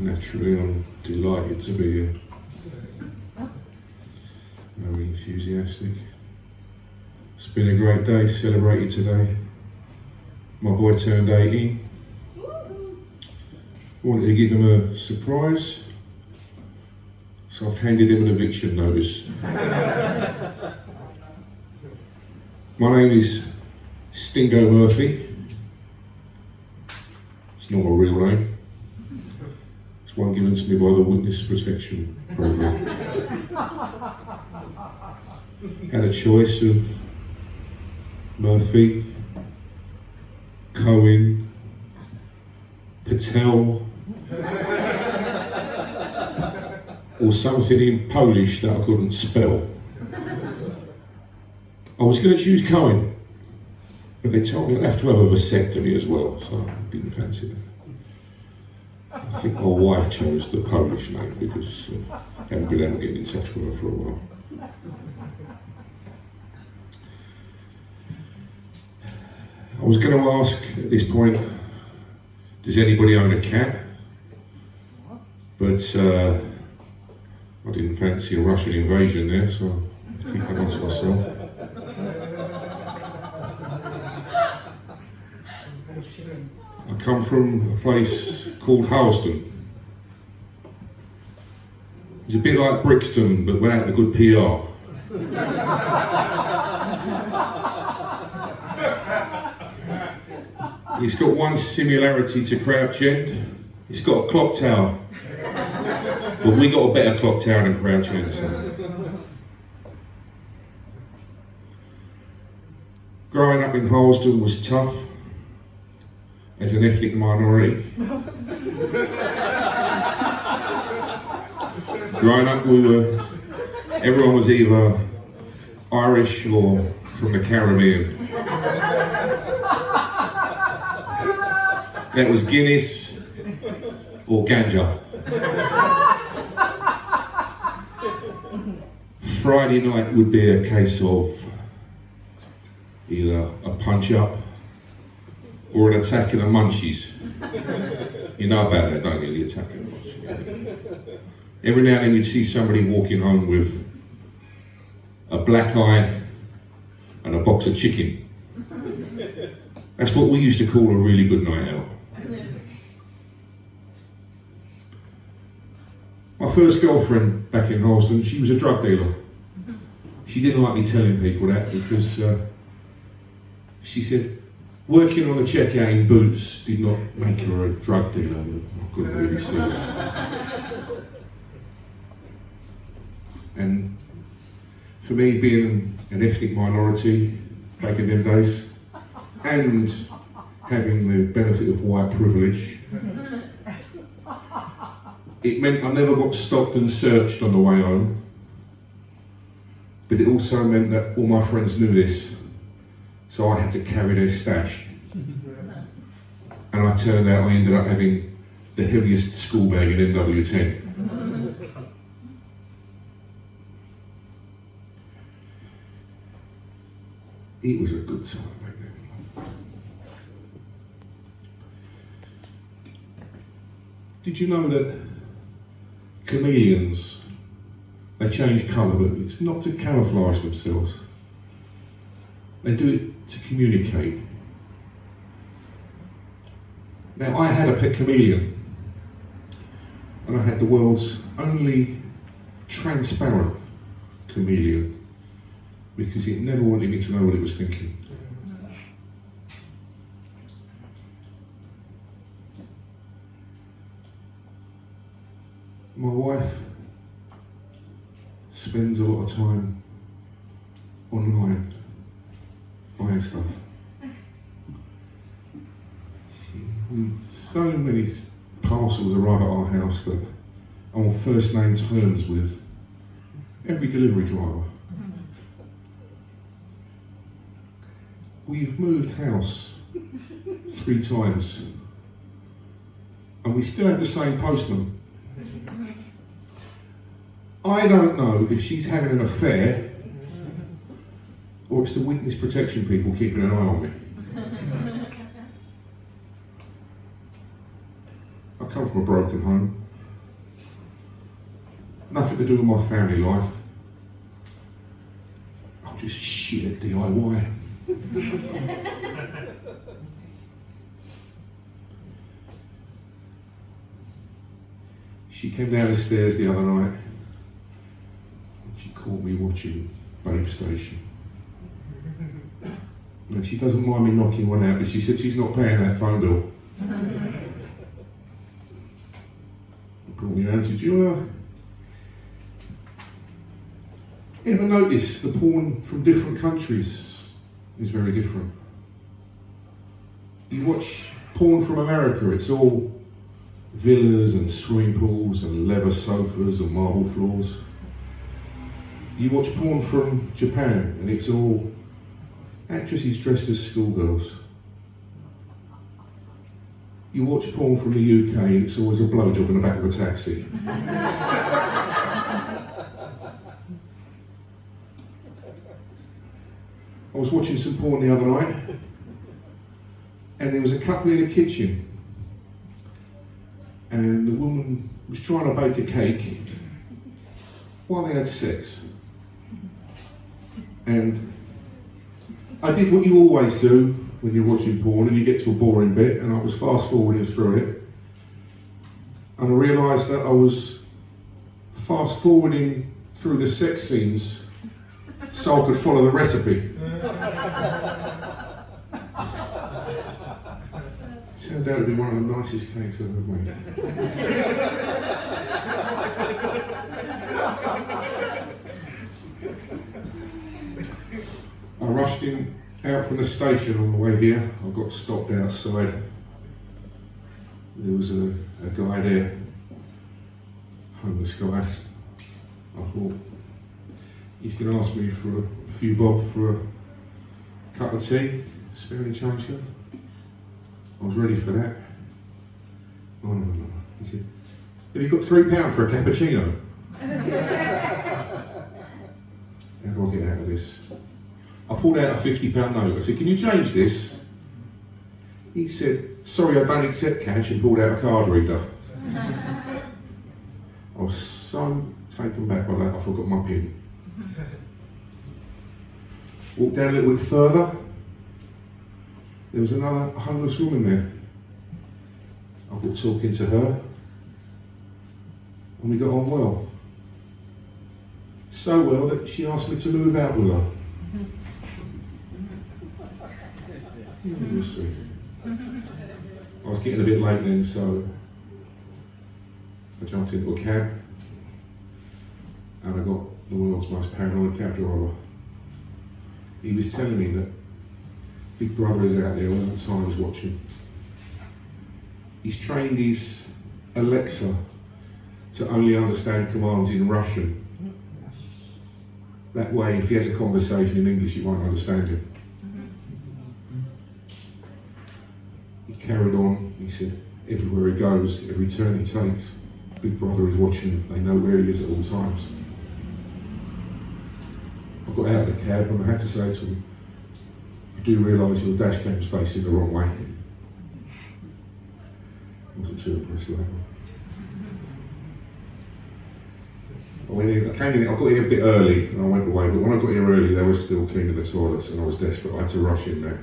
Naturally, I'm delighted to be here. Very enthusiastic. It's been a great day, celebrated today. My boy turned 18. Wanted to give him a surprise, so I've handed him an eviction notice. My name is Stingo Murphy. It's not my real name. It's one given to me by the Witness Protection Program. Had a choice of Murphy, Cohen, Patel, or something in Polish that I couldn't spell. I was going to choose Cohen, but they told me I'd have to have a vasectomy as well, so I didn't fancy that. I think my wife chose the Polish name because I haven't been able to get in touch with her for a while. I was going to ask at this point, does anybody own a cat? But I didn't fancy a Russian invasion there, so I keep that on to myself. I come from a place called Harleston. It's a bit like Brixton, but without the good PR. It's got one similarity to Crouch End. It's got a clock tower. But we got a better clock tower than Crouch End. So. Growing up in Harleston was tough as an ethnic minority. Growing up, everyone was either Irish or from the Caribbean. That was Guinness or ganja. Friday night would be a case of either a punch up or an attack of the munchies. You know about that, don't you? The attack of the munchies. Every now and then you'd see somebody walking home with a black eye and a box of chicken. That's what we used to call a really good night out. My first girlfriend back in Harleston, she was a drug dealer. She didn't like me telling people that because she said working on a checkout in Boots did not make her a drug dealer. I couldn't really see that. And for me, being an ethnic minority back in them days, and having the benefit of white privilege, it meant I never got stopped and searched on the way home. But it also meant that all my friends knew this, so I had to carry their stash. And I turned out I ended up having the heaviest school bag in NW10. It was a good time back then. Did you know that chameleons, they change colour, but it's not to camouflage themselves. They do it to communicate. Now, I had a pet chameleon, and I had the world's only transparent chameleon, because it never wanted me to know what it was thinking. My wife spends a lot of time online buying stuff. So many parcels arrive at our house that I'm on first name terms with every delivery driver. We've moved house 3 times and we still have the same postman. I don't know if she's having an affair or it's the witness protection people keeping an eye on me. I come from a broken home. Nothing to do with my family life. I'm just shit at DIY. She came down the stairs the other night and she caught me watching Babe Station. And she doesn't mind me knocking one out, but she said she's not paying that phone bill. I brought me around and said, you ever notice the porn from different countries is very different? You watch porn from America, it's all villas and swimming pools and leather sofas and marble floors. You watch porn from Japan and it's all actresses dressed as schoolgirls. You watch porn from the UK and it's always a blowjob in the back of a taxi. I was watching some porn the other night and there was a couple in the kitchen and the woman was trying to bake a cake while they had sex. And I did what you always do when you're watching porn and you get to a boring bit, and I was fast forwarding through it. And I realised that I was fast forwarding through the sex scenes so I could follow the recipe. It turned out to be one of the nicest cakes I've ever made. I rushed out from the station on the way here. I got stopped outside. There was a guy there, homeless guy. I thought, he's going to ask me for a few bob for a cup of tea. Spare any change, love? I was ready for that. Oh, no. He said, have you got £3 for a cappuccino? How do I get out of this? I pulled out a £50 note. I said, can you change this? He said, sorry, I don't accept cash, and pulled out a card reader. I was so taken back by that, I forgot my PIN. Walked down a little bit further. There was another homeless woman there. I got talking to her, and we got on well. So well that she asked me to move out with her. We'll see. I was getting a bit late then, so I jumped into a cab and I got the world's most paranoid cab driver. He was telling me that Big Brother is out there all the time, he's watching. He's trained his Alexa to only understand commands in Russian. That way, if he has a conversation in English, you won't understand him. He carried on. He said, everywhere he goes, every turn he takes, Big Brother is watching. They know where he is at all times. I got out of the cab and I had to say to him, you do realise your dash cam's facing the wrong way. I wasn't too impressed with that one. I came in, I got here a bit early and I went away, but when I got here early they were still cleaning the toilets and I was desperate. I had to rush in there.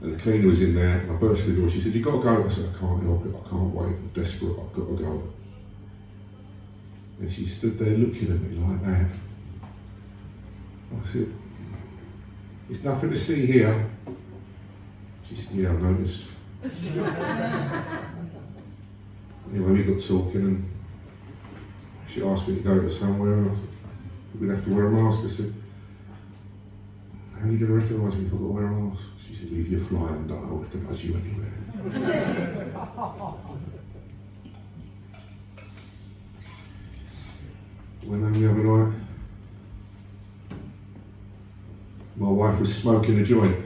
And the cleaner was in there and I burst through the door. She said, you've got to go. I said, I can't help it, I can't wait, I'm desperate, I've got to go. And she stood there looking at me like that. I said, there's nothing to see here. She said, yeah, I noticed. Anyway, we got talking and she asked me to go to somewhere and I said, we'd have to wear a mask. I said, how are you going to recognise me if I've got to wear a mask? She said, leave your fly and I'll recognise you anywhere. Went home the other night. My wife was smoking a joint.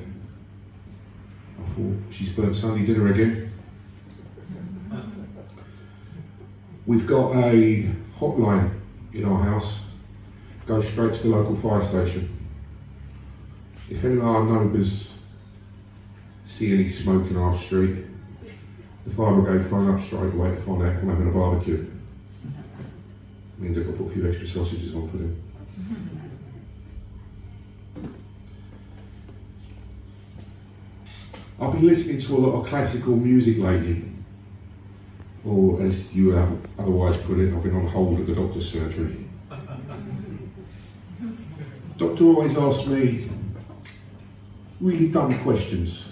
I thought, she's burnt Sunday dinner again. We've got a hotline in our house. Goes straight to the local fire station. If any of our neighbours see any smoke in our street, the fire brigade phone up straight away to find out if I'm having a barbecue. Means I've got to put a few extra sausages on for them. I've been listening to a lot of classical music lately. Or as you would have otherwise put it, I've been on hold at the doctor's surgery. Doctor always asks me really dumb questions.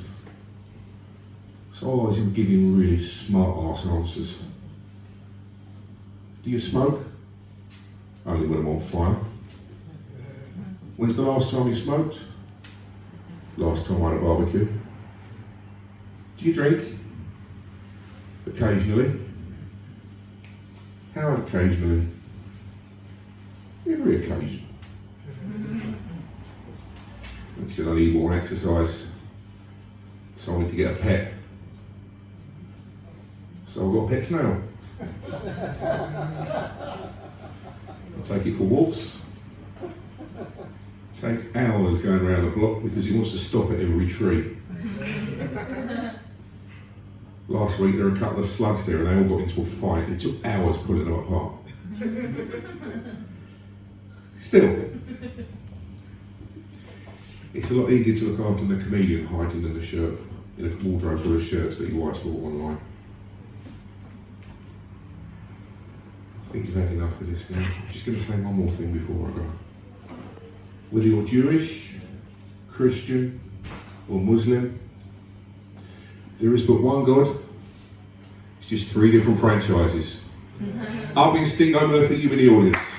So I always am giving really smart ass answers. Do you smoke? Only when I'm on fire. When's the last time you smoked? Last time I had a barbecue. Do you drink? Occasionally. How occasionally? Every occasion. He said I need more exercise. Told me to get a pet. So I've got a pet snail. I take it for walks. It takes hours going around the block because he wants to stop at every tree. Last week there were a couple of slugs there and they all got into a fight. It took hours pulling them apart. Still, it's a lot easier to look after than a comedian hiding in a shirt, in a wardrobe full of shirts that your wife's bought online. I think you've had enough of this now. I'm just going to say one more thing before I go. Whether you're Jewish, Christian, or Muslim, there is but one God. It's just 3 different franchises. I've been Stingo Murphy, you in the audience.